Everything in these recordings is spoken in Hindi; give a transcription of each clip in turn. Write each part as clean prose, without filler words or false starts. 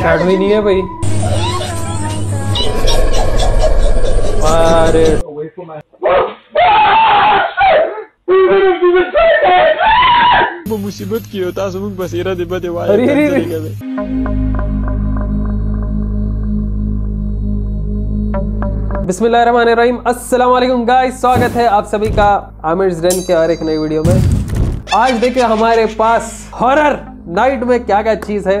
शैडो ही नहीं है भाई। अरे वो मुसीबत की होता सुमुक बसेरा दे बदे वाले अरे बिस्मिल्लाहिर्रहमानिर्रहीम। अस्सलाम वालेकुम गाइस, स्वागत है आप सभी का आमिर ज़ेन के और एक नई वीडियो में। आज देखिए हमारे पास हॉरर नाइट में क्या क्या चीज है।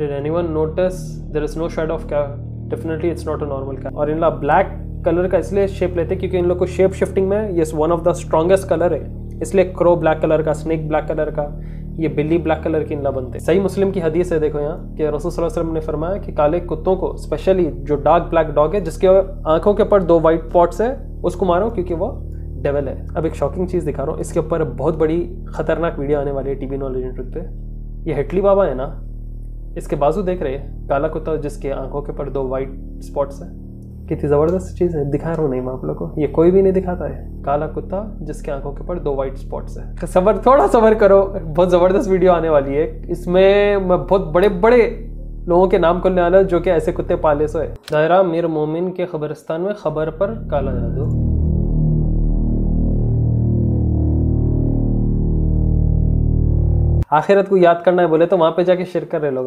Did anyone notice there is no shadow of cat? Definitely it's not a normal cat. और इनका ब्लैक कलर का इसलिए शेप लेते हैं क्योंकि इन लोग को शेप शिफ्टिंग में ये one of the strongest colour है, इसलिए क्रो ब्लैक कलर का, स्नेक ब्लैक कलर का, ये बिल्ली ब्लैक कलर की इनला बनते हैं। सही मुस्लिम की हदीस है, देखो यहाँ कि रसूल सल्लल्लाहु अलैहि वसल्लम ने फरमाया कि काले कुत्तों को, स्पेशली जो डार्क ब्लैक डॉग है जिसके आंखों के ऊपर 2 वाइट पॉट्स है, उसको मारो क्योंकि वो डेविल है। अब एक शॉकिंग चीज़ दिखा रहा हूँ, इसके ऊपर बहुत बड़ी खतरनाक वीडियो आने वाली है टीवी नॉलेज इंटरनेट पे। ये हेटली बाबा है ना, इसके बाजू देख रहे हैं, काला कुत्ता जिसके आंखों के ऊपर 2 वाइट स्पॉट्स है। कितनी ज़बरदस्त चीज़ है, दिखा रहा हूँ नहीं मैं आप लोगों को, ये कोई भी नहीं दिखाता है। काला कुत्ता जिसके आंखों के ऊपर 2 वाइट स्पॉट्स है। सबर, थोड़ा सबर करो, बहुत ज़बरदस्त वीडियो आने वाली है। इसमें मैं बहुत बड़े बड़े लोगों के नाम खोलने वाला जो कि ऐसे कुत्ते पाले सो है। दायरा मीर मोमिन के खबरस्तान में खबर पर काला जादू। आखिरत को याद करना है बोले तो वहां पे जाके शेयर कर रहे लोग।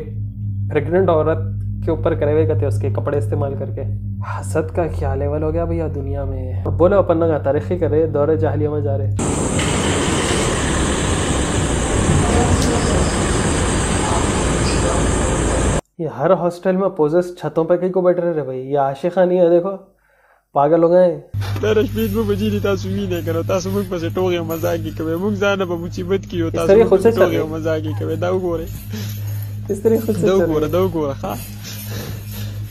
एक प्रेग्नेंट औरत के ऊपर करे हुए थे उसके कपड़े इस्तेमाल करके। हसद का क्या लेवल हो गया भैया दुनिया में। बोलो अपन ना तारीखी करे, दौरे जाहलिया में जा रहे। ये हर हॉस्टल में पोजेस छतों पे कहीं को बैठ रहे भाई, ये आशिकानी है। देखो पागल हो गए। रश्मीद वो बजी तासु भी नहीं करो, तासु मुझ पर से टोगे मजाक की कभी मुझ जाना पर मुसीबत की होता है, खुद से टोगे मजाक की कभी दाऊ गोरे इस तरह खुद से दाऊ गोरा खा।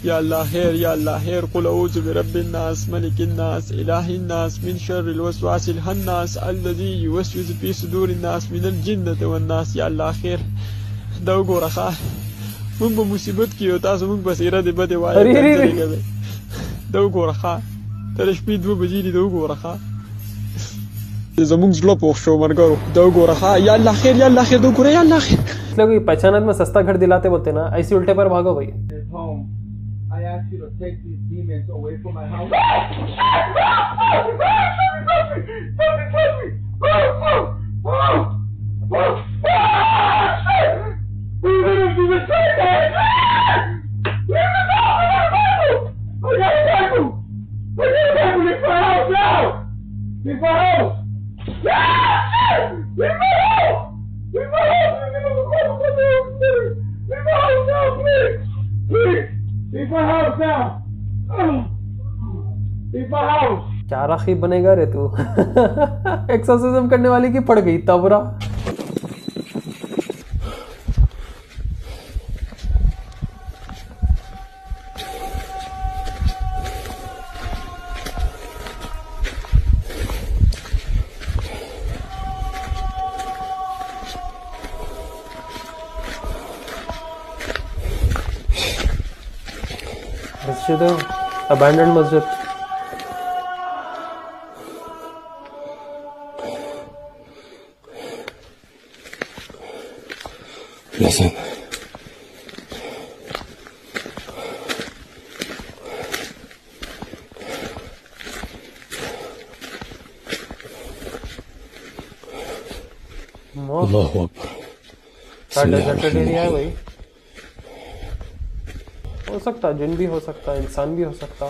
या अल्लाह खैर कुल औज़ु बिरब्बिन नास मलिकिन नास इलाहिन नास मिन शर्रिल वसवासिल हन्नास अल्लज़ी युवस्विसु फी सुदूरिन नास मिनल जिन्नति वन नास। या अल्लाह खैर दाऊ गोरा खा मुझ मुसीबत की होता है, मुझ बसेरा दे बदे वाले कभी दाऊ गोरा खा तेरे स्पीड वो बजी दी दाऊ गोरा खा ज़मुंग ज़्लोप ऑफ शो मन करो दाऊ गोरा खा। या अल्लाह खैर दाऊ गोरा या अल्लाह खैर। कोई पहचानत में सस्ता घर दिलाते बोलते ना, ऐसी उल्टे पर भागो भाई। I ask you to take these demons away from my house. क्या राखी बनेगा रे तू। एक्सोर्सिज्म करने वाली की पड़ गई तबरा। मस्जिद है, अबैंडन्ड मस्जिद। Listen. Allahu Akbar. Deserted area है भाई। सकता, जिन भी हो सकता, इंसान भी हो सकता.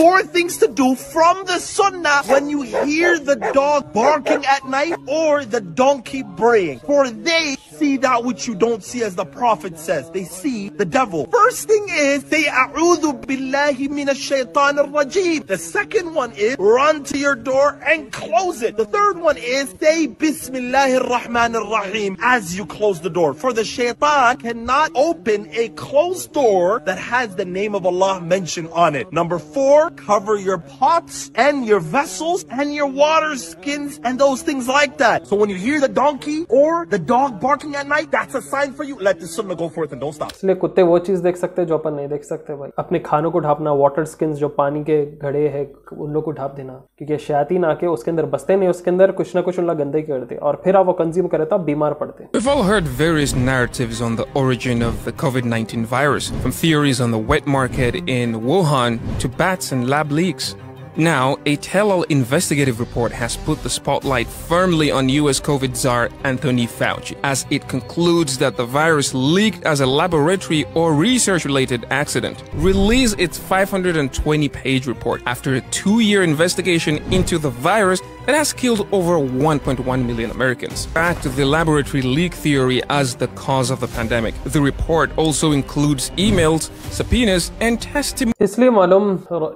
4 things to do from the sunnah when you hear the dog barking at night or the donkey braying. For they see that which you don't see, as the Prophet says. They see the devil. First thing is, say, A'udhu billahi minash shaitanir rajeem. The second one is, run to your door and close it. The third one is, say, Bismillahir Rahmanir Rahim as you close the door. For the shaitan cannot open a closed door that has the name of Allah mentioned on it. Number 4, cover your pots and your vessels and your water skins and those things like that. So when you hear the donkey or the dog barking at night, that's a sign for you. Let the sunnah go forth and don't stop. इसलिए कुत्ते वो चीज देख सकते हैं जो अपन नहीं देख सकते भाई. अपने खानों को ढापना, वाटर स्किन्स जो पानी के घड़े हैं उन लोग को ढाप देना, क्योंकि शैतान आके उसके अंदर बसते नहीं, उसके अंदर कुछ ना कुछ उन लोग गंदगी करते और फिर आप वो कंज्यूम करे तो बीमार पड़ते. We've all heard various narratives on the origin of the COVID-19 virus, from theories on the wet market in Wuhan to bats and lab leaks. Now, a tell-all investigative report has put the spotlight firmly on US COVID czar Anthony Fauci, as it concludes that the virus leaked as a laboratory or research-related accident. Released its 520-page report after a 2-year investigation into the virus that has killed over 1.1 million Americans. Back to the laboratory leak theory as the cause of the pandemic. The report also includes emails, subpoenas, and testimony. इसलिए मालूम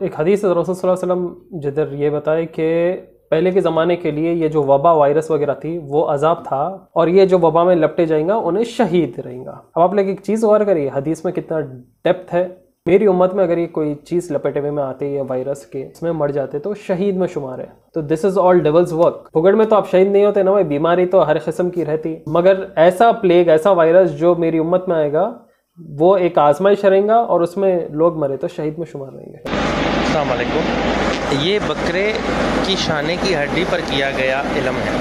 एक हदीस रसूल सल्लल्लाहु अलैहि वसल्लम जिधर ये बताए कि पहले के ज़माने के लिए ये जो वबा वायरस वगैरह थी वो अजाब था, और ये जो वबा में लपटे जाएंगा उन्हें शहीद रहेंगा. अब आप लोग एक चीज़ गौर करिए, हदीस में कितना डेप्थ है. मेरी उम्मत में अगर ये कोई चीज़ लपेटे हुए में आते है वायरस के, इसमें मर जाते तो शहीद में शुमार है. तो this is all devil's work. फुगड़ में तो आप शहीद नहीं होते ना भाई, बीमारी तो हर किस्म की रहती, मगर ऐसा प्लेग, ऐसा वायरस जो मेरी उम्मत में आएगा वो एक आजमाइश रहेगा और उसमें लोग मरे तो शहीद में शुमार रहेंगे. अस्सलाम वालेकुम. ये बकरे की शाने की हड्डी पर किया गया इल्म है.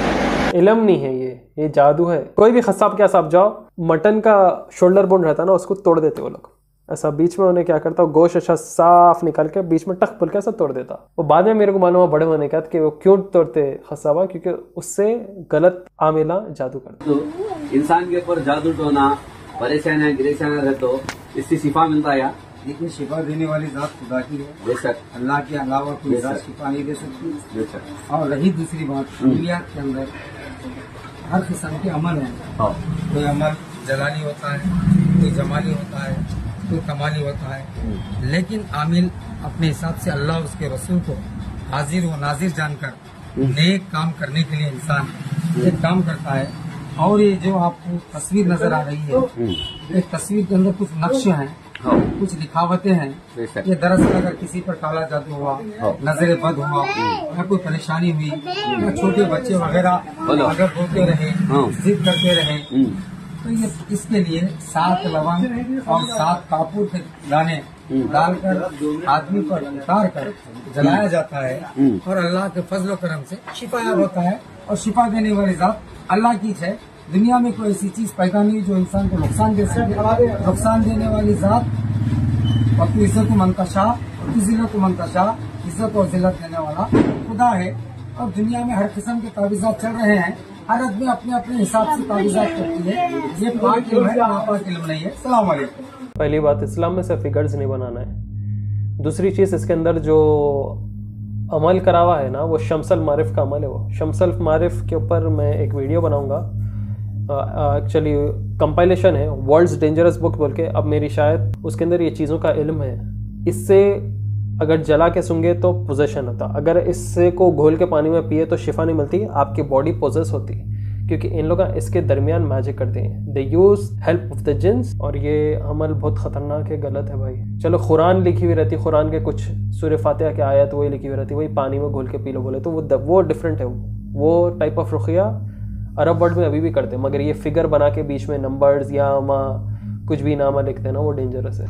इल्म नहीं है ये जादू है. कोई भी खस्साब के साथ जाओ, मटन का शोल्डर बोन रहता है ना, उसको तोड़ देते वो लोग. ऐसा बीच में उन्हें क्या करता, गोश्त अच्छा साफ निकाल के बीच में टक पुल के ऐसा तोड़ देता. वो बाद में मेरे को मालूम हुआ बड़े होने के बाद कि वो क्यों तोड़ते खस्साबा, क्योंकि उससे गलत आमिला जादू करते. तो इंसान के ऊपर जादू टोना, परेशानियां गिरेशानियां रहे तो इससे शिफा मिलता है. लेकिन शिफा देने वाली जात खुदा की है. बेशक अल्लाह के अलावा कोई जात शिफा नहीं दे सकती. बेशक. और रही दूसरी बात, दुनिया के अंदर हर किस्म के अमल है. कोई अमल जलाली होता है, कोई जमाली होता है, कोई कमाली होता है. लेकिन आमिल अपने हिसाब से अल्लाह उसके रसूल को हाजिर व नाजिर जानकर नेक काम करने के लिए इंसान एक काम करता है. और ये जो आपको तस्वीर नजर आ रही है, एक तस्वीर के अंदर कुछ नक्शे हैं, कुछ लिखावटें हैं. ये दरअसल अगर किसी पर काला जादू हुआ, नजर बद हुआ, या कोई परेशानी हुई, या छोटे बच्चे वगैरह अगर रोते रहे, जिद करते रहे, तो ये इसके लिए 7 लवंग और 7 कापूर के दाने डालकर आदमी पर उतार कर जलाया जाता है, और अल्लाह के फजल करम से शिफायाब होता है. और शिफा देने वाली जात अल्लाह की है. दुनिया में कोई ऐसी चीज पैदा नहीं जो इंसान को नुकसान दे सके. नुकसान देने वाली जात अपनी इज्जत को मंतशा, जिल्लत को मंतशा, इज्जत और जिल्लत देने वाला खुदा है. और दुनिया में हर किस्म के तावीज़ात चल रहे हैं. हर आदमी अपने अपने हिसाब से तावीज़ात करती है. ये पाक इल्म है, नापाक इल्म नहीं है. अस्सलाम वालेकुम. पहली बात, इस्लाम में से फिगर्स नहीं बनाना है. दूसरी चीज़, इसके अंदर जो अमल करावा है ना, वो शम्सल मारिफ का अमल है. वो शम्सल मारिफ के ऊपर मैं एक वीडियो बनाऊंगा. एक्चुअली कंपाइलेशन है वर्ल्ड्स डेंजरस बुक बोल के. अब मेरी शायद उसके अंदर ये चीज़ों का इल्म है. इससे अगर जला के सूंघे तो पोजेशन होता, अगर इससे को घोल के पानी में पिए तो शिफा नहीं मिलती, आपकी बॉडी पोजेस होती, क्योंकि इन लोग इसके दरमियान मैजिक करते हैं. They use help of the jinns, और ये अमल बहुत ख़तरनाक है, गलत है भाई. चलो कुरान लिखी हुई रहती, कुरान के कुछ सूरह फातिहा की आयत वही लिखी हुई रहती, वही पानी में घोल के पी लो बोले तो वो डिफरेंट है. वो टाइप ऑफ रुक़िया अरब वर्ल्ड में अभी भी करते हैं, मगर ये फिगर बना के बीच में नंबर्स या कुछ भी नामा लिखते हैं ना, वो डेंजरस है.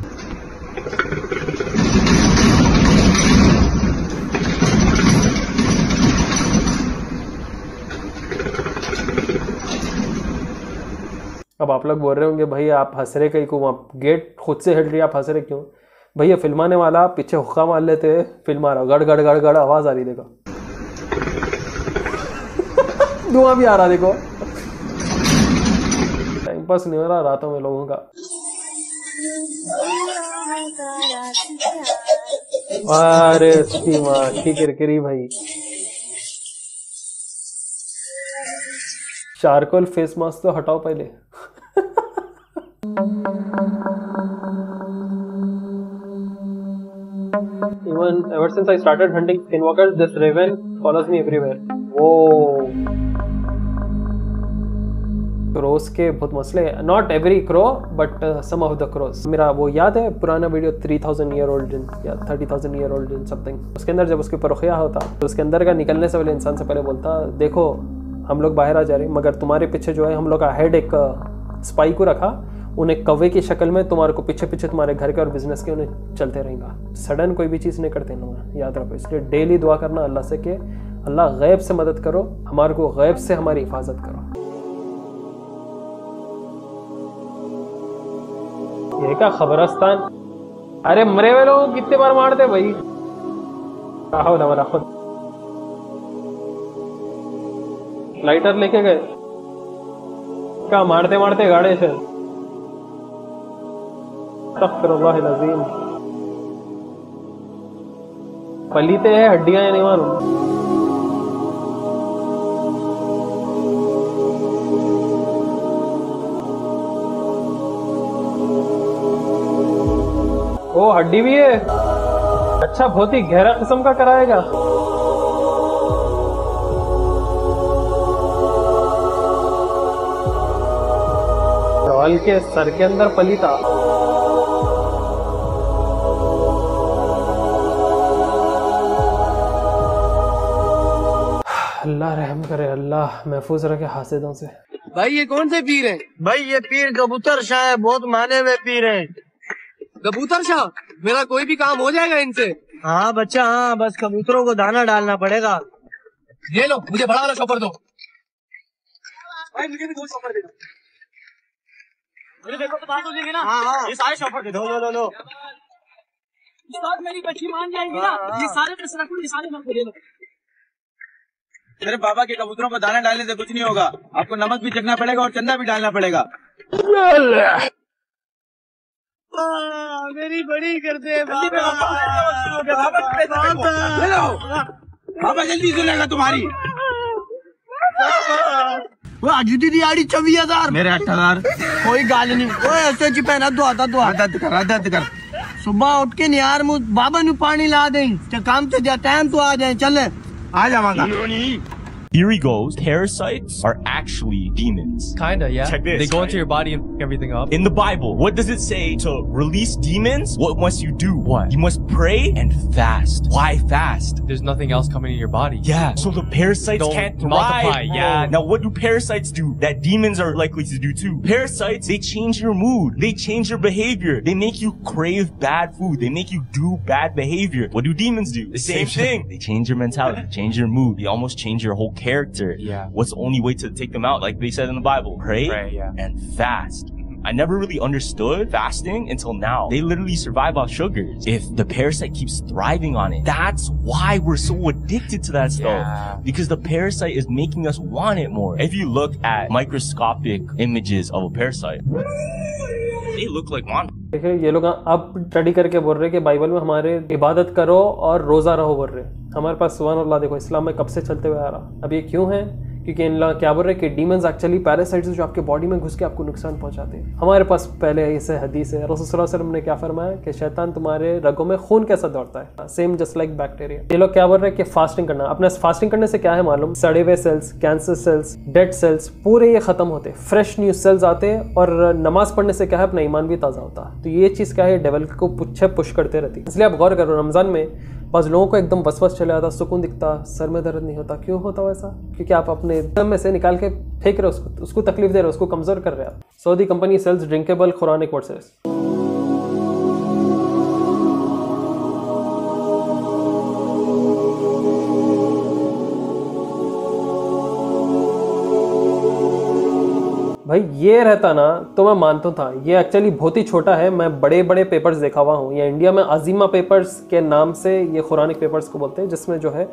अब आप लोग बोल रहे होंगे भाई आप हंस रहे कहीं को, आप गेट खुद से हिल रही है, आप हंस रहे क्यों? भैया फिल्माने वाला पीछे हुक्का मार लेते, फिल्म आ रहा, गड़ गड़ गड़ गड़ आवाज आ रही, देखो धुआं भी आ रहा, देखो टाइम पास नहीं हो रहा रातों में लोगों का। अरे उसकी माँ की किरकिरी भाई। चारकोल फेस मास्क तो हटाओ पहले। Even ever since I started hunting skinwalkers, this raven follows me everywhere. Whoa. Crows के बहुत मसले हैं. Not every crow, but some of the crows. मेरा वो याद है पुराना वीडियो 3000 year old in या 30,000 year old in something. उसके अंदर जब उसके ऊपर रुखिया होता तो उसके अंदर का निकलने से पहले इंसान से पहले बोलता, देखो हम लोग बाहर आ जा रहे हैं मगर तुम्हारे पीछे जो है हम लोग का हेड एक स्पाई को रखा, उन्हें कौवे की शक्ल में तुम्हारे को पीछे पीछे तुम्हारे घर के और बिजनेस के उन्हें चलते रहेगा। सडन कोई भी चीज़ नहीं करते लोग, याद रखो। इसलिए डेली दुआ करना अल्लाह से कि अल्लाह गैब से मदद करो, हमारे को गैब से हमारी हिफाजत करो। ये क्या खबरस्तान, अरे मरे हुए लोग कितने बार मारते भाई। खुद लाइटर लेके गए क्या, मारते मारते गाड़े से। अस्तगफिरुल्लाह अज़ीम। पलीते हैं हड्डियां नहीं मालूम। ओ हड्डी भी है, अच्छा बहुत ही गहरा किस्म का कराएगा। डॉल के सर के अंदर पलीता। अल्लाह रहम करे, अल्लाह महफूज रखे हासिदों से। भाई ये कौन से पीर हैं? भाई ये पीर कबूतर शाह है, बहुत माने हुए पीर हैं। कबूतर शाह, मेरा कोई भी काम हो जाएगा इनसे? हाँ बच्चा हाँ, बस कबूतरों को दाना डालना पड़ेगा। ये लो मुझे बड़ा वाला शॉपर दो। भाई मुझे भी 2 शॉपर दे दो। मुझे देखो तो बात हो जाएगी ना। हाँ। ये सारे शॉपर दे दो। लो मेरी बच्ची मान जाएगी ना। ये सारे पैसे रखो, ये सारे मेरे को दे दो। मेरे बाबा के कबूतरों को दाना डालने से कुछ नहीं होगा, आपको नमक भी चखना पड़ेगा और चंदा भी डालना पड़ेगा। मेरी बड़ी करते हैं बाबा जल्दी सुनेगा तुम्हारी। वो अजुदी दिहाड़ी 24,000 मेरे 8,000। कोई गाल नहीं, वो ऐसे चिपहना दर्द कर। सुबह उठ के निहार मुझ बाबा नु पानी ला दें, काम से जा टाइम तो आ जाए, चले आ जाऊंगा। Theory goes, parasites are actually demons. Kinda, yeah. Check this. They go into your body and f*** everything up. In the Bible, what does it say to release demons? What must you do? What? You must pray and fast. Why fast? There's nothing else coming in your body. Yeah, so the parasites Don't can't thrive. multiply, yeah. Now what do parasites do that demons are likely to do too? Parasites, they change your mood. They change your behavior. They make you crave bad food. They make you do bad behavior. What do demons do? The same thing. They change your mentality, change your mood. They almost change your whole character. Yeah. What's the only way to take them out? Like they said in the Bible, pray yeah. and fast. I never really understood fasting until now. They literally survive off sugars. If the parasite keeps thriving on it, that's why we're so addicted to that stuff. Yeah. Because the parasite is making us want it more. If you look at microscopic images of a parasite, they look like monsters. देखिए ये लोग अब स्टडी करके बोल रहे हैं कि बाइबल में हमारे इबादत करो और रोज़ा रहो बोल रहे हैं। हमारे पास सुभान अल्लाह देखो इस्लाम में कब से चलते हुए आ रहा। अब ये क्यों है? क्योंकि इन लोग क्या बोल रहे हैं कि डीमंस एक्चुअली पैरासाइट्स जो आपके बॉडी में घुस के आपको नुकसान पहुंचाते हैं। हमारे पास पहले इसे हदीस है, रसूल सल्लल्लाहु अलैहि वसल्लम ने क्या फरमाया कि शैतान तुम्हारे रगों में खून कैसा दौड़ता है, सेम जस्ट लाइक बैक्टीरिया। ये लोग क्या बोल रहे हैं कि फास्टिंग करना। अपने फास्टिंग करने से क्या है मालूम? सड़े हुए cells, cancer cells, dead cells पूरे ये खत्म होते, फ्रेश न्यू सेल्स आते हैं और नमाज पढ़ने से क्या है अपना ईमान भी ताज़ा होता है। तो ये चीज़ क्या है डेवल को पुश करते रहती है। इसलिए आप गौर करो रमज़ान में बस लोगों को एकदम बस चले आता, सुकून दिखता, सर में दर्द नहीं होता। क्यों होता वैसा? क्योंकि आप अपने दम में से निकाल के फेंक रहे हो, उसको तकलीफ दे रहे हो, उसको कमज़ोर कर रहे हो। Saudi company sells drinkable Quranic verses. भाई ये रहता ना तो मैं मानता था, ये एक्चुअली बहुत ही छोटा है। मैं बड़े बड़े पेपर्स देखा हुआ हूँ। ये इंडिया में अजीमा पेपर्स के नाम से ये कुरानिक पेपर्स को बोलते हैं, जिसमें जो है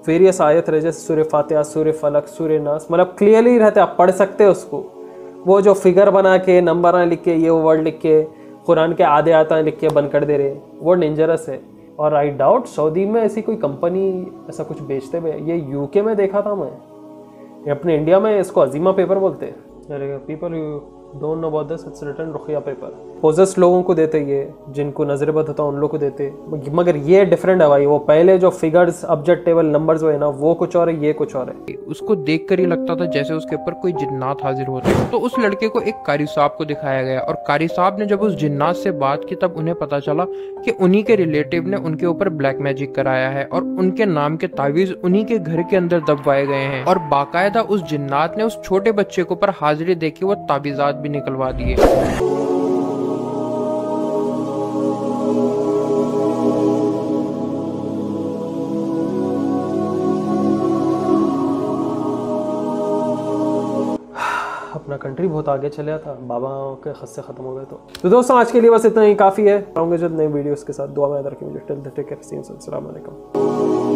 वेरियस आयत रहे, जैसे सूरह फातिहा, सूरह फलक, सूरह नास, मतलब क्लियरली रहते, आप पढ़ सकते हो उसको। वो जो फिगर बना के नंबर लिख के ये वर्ड लिख के कुरान के आधे आता लिख के बंद कर दे रहे, वो डेंजरस है। और आई डाउट सऊदी में ऐसी कोई कंपनी ऐसा कुछ बेचते हुए। ये यूके में देखा था मैं, ये अपने इंडिया में इसको अजीमा पेपर बोलते हैं। People you don't know about this, it's written रुखिया पेपर। पोजेस लोगों को देते, ये जिनको नजर बद होता है उन लोगों को देते, मगर ये डिफरेंट है भाई। वो पहले जो फिगर्स अब्जद टेबल नंबर्स हुए ना, वो कुछ और है, ये कुछ और है। उसको देखकर ही लगता था जैसे उसके ऊपर कोई जिन्नात हाजिर होते हैं। तो उस लड़के को एक कारी साहब को दिखाया गया, और कारी साहब ने जब उस जिन्नात से बात की तब उन्हें पता चला कि उन्हीं के रिलेटिव ने उनके ऊपर ब्लैक मैजिक कराया है, और उनके नाम के तावीज उन्हीं के घर के अंदर दबवाए गए हैं। और बाकायदा उस जिन्नात ने उस छोटे बच्चे के ऊपर हाजिरी देके वो तावीजात भी निकलवा दिए। अपना कंट्री बहुत आगे चला था, बाबा के खस्से खत्म हो गए। तो दोस्तों आज के लिए बस इतना ही काफ़ी है। आऊँगे जब नए वीडियोस के साथ। दुआ में याद रखें मुझे। Till then take care, see you soon, अस्सलाम वालेकुम।